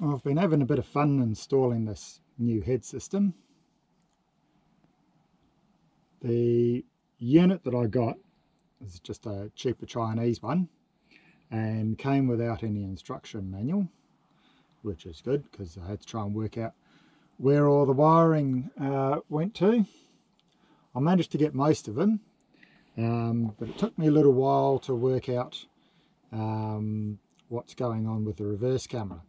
I've been having a bit of fun installing this new head system. The unit that I got is just a cheaper Chinese one and came without any instruction manual, which is good because I had to try and work out where all the wiring went to. I managed to get most of them, but it took me a little while to work out what's going on with the reverse camera.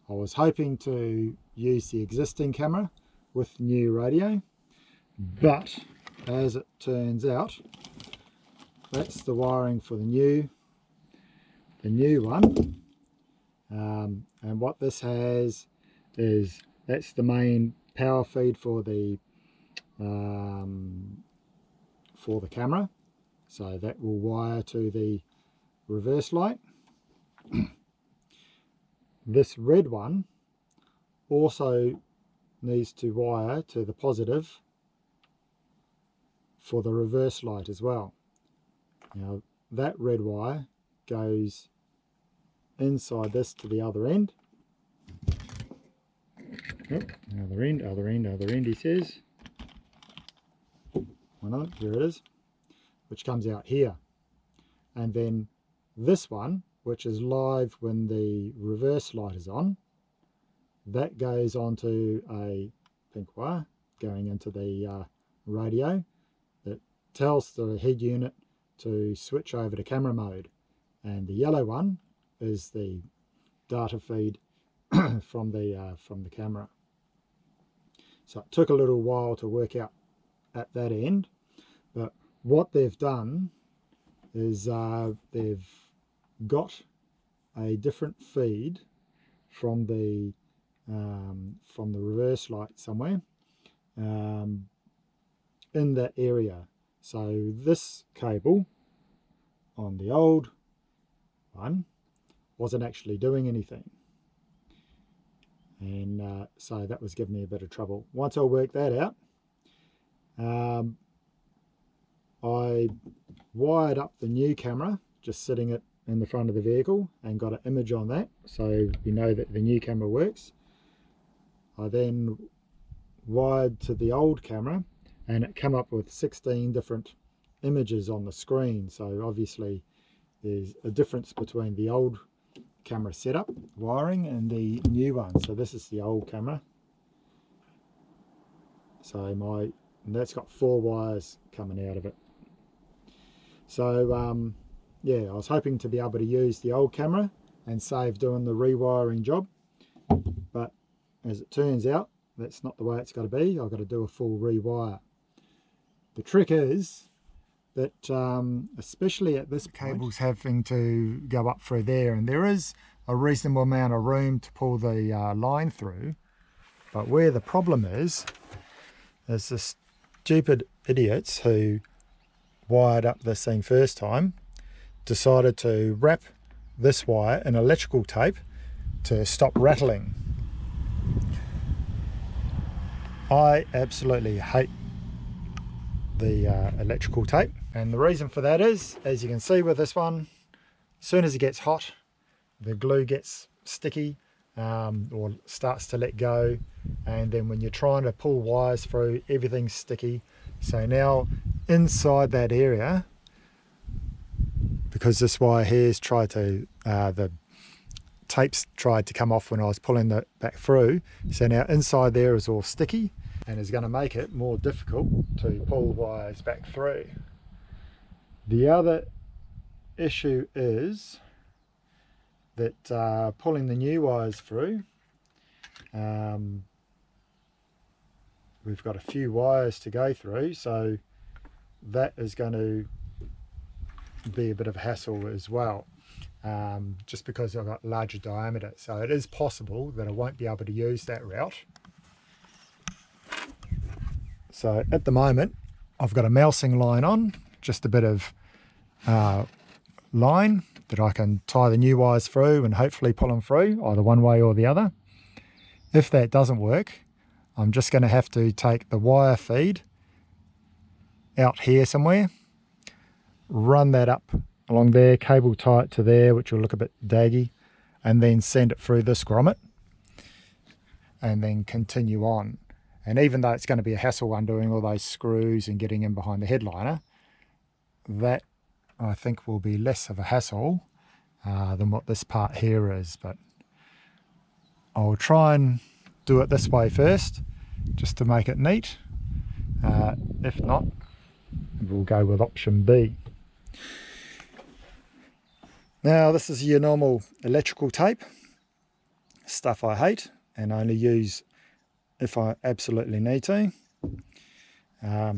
I was hoping to use the existing camera with new radio, but as it turns out, that's the wiring for the new one. And what this has is that's the main power feed for the camera, so that will wire to the reverse light. This red one also needs to wire to the positive for the reverse light as well. Now that red wire goes inside this to the other end. Oh, other end, he says. One of them, here it is, which comes out here. And then this one, which is live when the reverse light is on, that goes onto a pink wire going into the radio that tells the head unit to switch over to camera mode. And the yellow one is the data feed from the camera. So it took a little while to work out at that end, but what they've done is they've got a different feed from the reverse light somewhere in that area. So this cable on the old one wasn't actually doing anything, and so that was giving me a bit of trouble. Once I worked that out, I wired up the new camera, just sitting it in the front of the vehicle, and got an image on that, so we know that the new camera works. I then wired to the old camera, and it came up with 16 different images on the screen. So obviously there's a difference between the old camera setup wiring and the new one. So this is the old camera. So and that's got 4 wires coming out of it. So yeah, I was hoping to be able to use the old camera and save doing the rewiring job, but as it turns out, that's not the way it's got to be. I've got to do a full rewire. The trick is that especially at this point, cable's having to go up through there, and there is a reasonable amount of room to pull the line through, but where the problem is the stupid idiots who wired up this thing first time decided to wrap this wire in electrical tape to stop rattling. I absolutely hate the electrical tape, and the reason for that is, as you can see with this one, as soon as it gets hot, the glue gets sticky or starts to let go, and then when you're trying to pull wires through, everything's sticky. So now inside that area, because this wire here's tried to, the tapes tried to come off when I was pulling it back through, so now inside there is all sticky and is going to make it more difficult to pull wires back through. The other issue is that pulling the new wires through, we've got a few wires to go through, so that is going to be a bit of a hassle as well, just because I've got larger diameter. So it is possible that I won't be able to use that route. So at the moment I've got a mousing line on, just a bit of line that I can tie the new wires through and hopefully pull them through either one way or the other. If that doesn't work, I'm just going to have to take the wire feed out here somewhere, run that up along there, cable tie it to there, which will look a bit daggy, and then send it through this grommet. and then continue on. And even though it's going to be a hassle undoing all those screws and getting in behind the headliner, that I think will be less of a hassle than what this part here is. But I'll try and do it this way first, just to make it neat. If not, we'll go with option B. Now this is your normal electrical tape, stuff I hate and only use if I absolutely need to.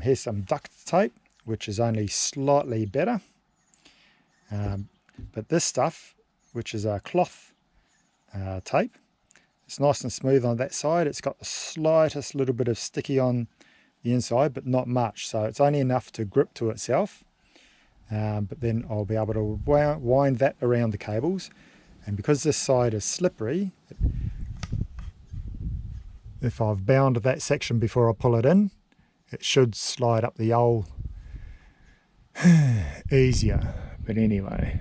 Here's some duct tape, which is only slightly better. But this stuff, which is a cloth tape, it's nice and smooth on that side. It's got the slightest little bit of sticky on the inside, but not much. So it's only enough to grip to itself. But then I'll be able to wind that around the cables. And because this side is slippery, if I've bound that section before I pull it in, it should slide up the hole easier. But anyway,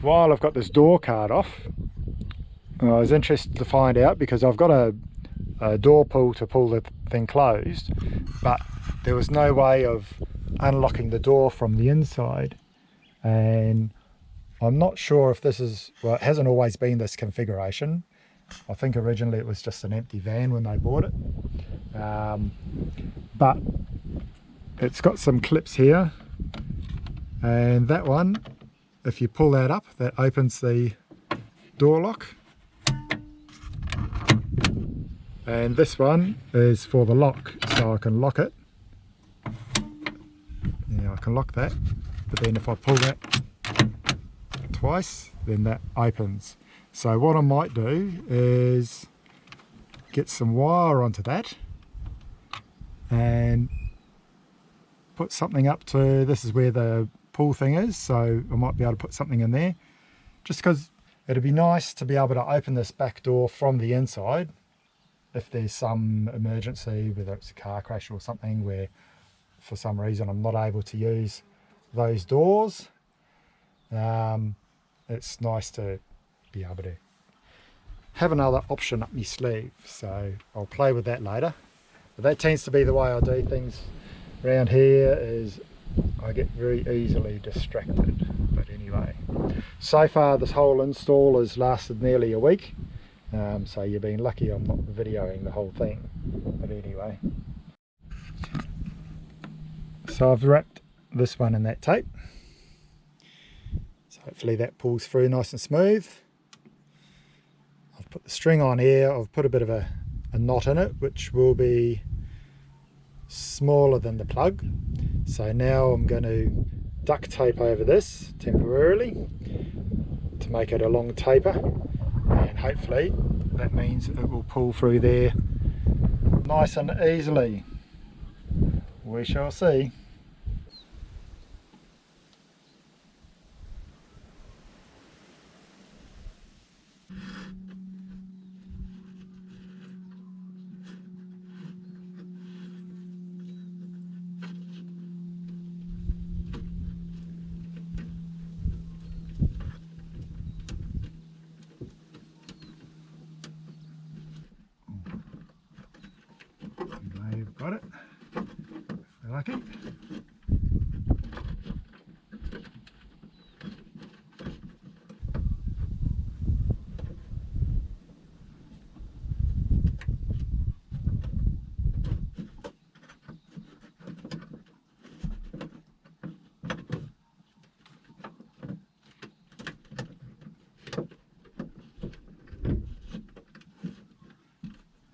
while I've got this door card off, I was interested to find out, because I've got a door pull to pull the thing closed, but there was no way of unlocking the door from the inside. And I'm not sure if this is, well, it hasn't always been this configuration. I think originally it was just an empty van when they bought it. But it's got some clips here, and that one, if you pull that up, that opens the door lock. And this one is for the lock, so I can lock it. Yeah, I can lock that, but then if I pull that twice, then that opens. So what I might do is get some wire onto that and put something up to, this is where the pull thing is, so I might be able to put something in there, just because it'd be nice to be able to open this back door from the inside if there's some emergency, whether it's a car crash or something where for some reason I'm not able to use those doors. It's nice to be able to have another option up my sleeve, so I'll play with that later. But that tends to be the way I do things around here, is I get very easily distracted. But anyway, so far this whole install has lasted nearly a week, so you've been lucky I'm not videoing the whole thing. But anyway, so I've wrapped this one in that tape, so hopefully that pulls through nice and smooth. I've put the string on here, I've put a bit of a knot in it, which will be smaller than the plug. So now I'm going to duct tape over this temporarily to make it a long taper, and hopefully that means it will pull through there nice and easily. We shall see. You've got it, if you're lucky.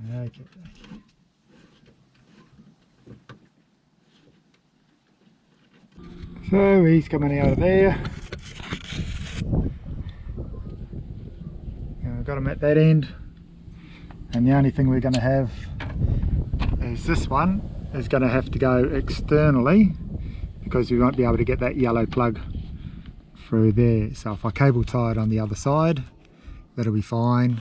Okay. So he's coming out of there. I've got him at that end, and the only thing we're going to have is this one is going to have to go externally, because we won't be able to get that yellow plug through there. So if I cable tie it on the other side, that'll be fine,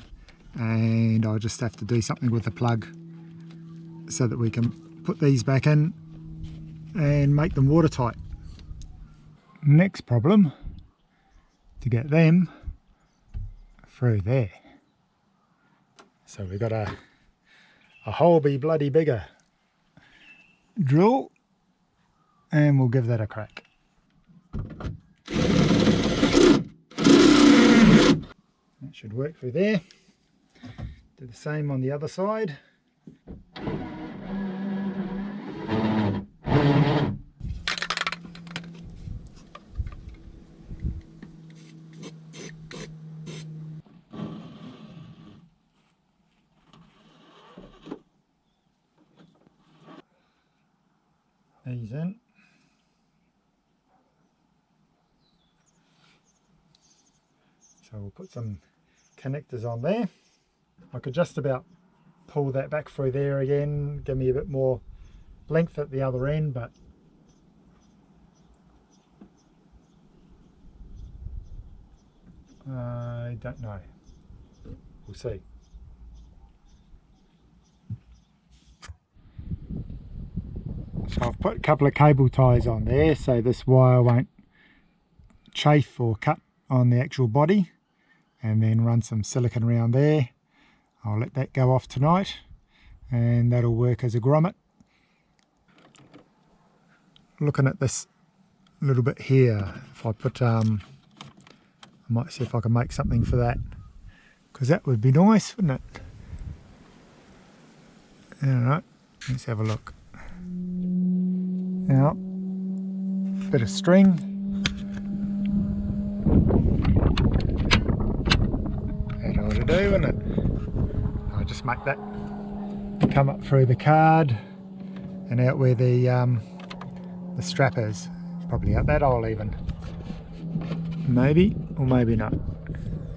and I'll just have to do something with the plug so that we can put these back in and make them watertight. Next problem, to get them through there. So we've got a whole be bloody bigger drill, and we'll give that a crack. That should work through there. Do the same on the other side. These in. So we'll put some connectors on there. I could just about pull that back through there again, give me a bit more length at the other end, but I don't know. We'll see. So I've put a couple of cable ties on there so this wire won't chafe or cut on the actual body, and then run some silicone around there. I'll let that go off tonight and that'll work as a grommet. Looking at this little bit here, if I put I might see if I can make something for that, because that would be nice, wouldn't it? Alright, let's have a look. Now, bit of string. That ought to do, wouldn't it? I'll just make that come up through the card and out where the strap is. Probably out that hole even. Maybe, or maybe not.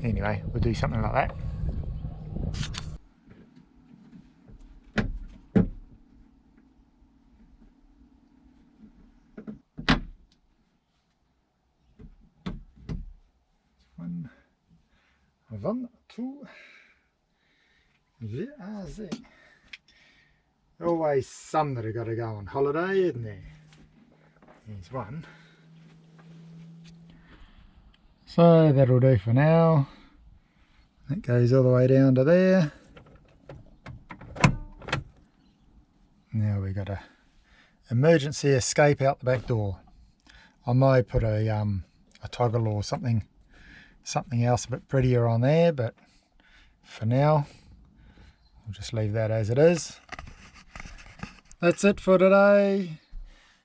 Anyway, we'll do something like that. One, two, where are they? Always some that have got to go on holiday, isn't there? Here's one. So that'll do for now. That goes all the way down to there. Now we've got a emergency escape out the back door. I might put a toggle or something else a bit prettier on there, but for now we'll just leave that as it is. That's it for today.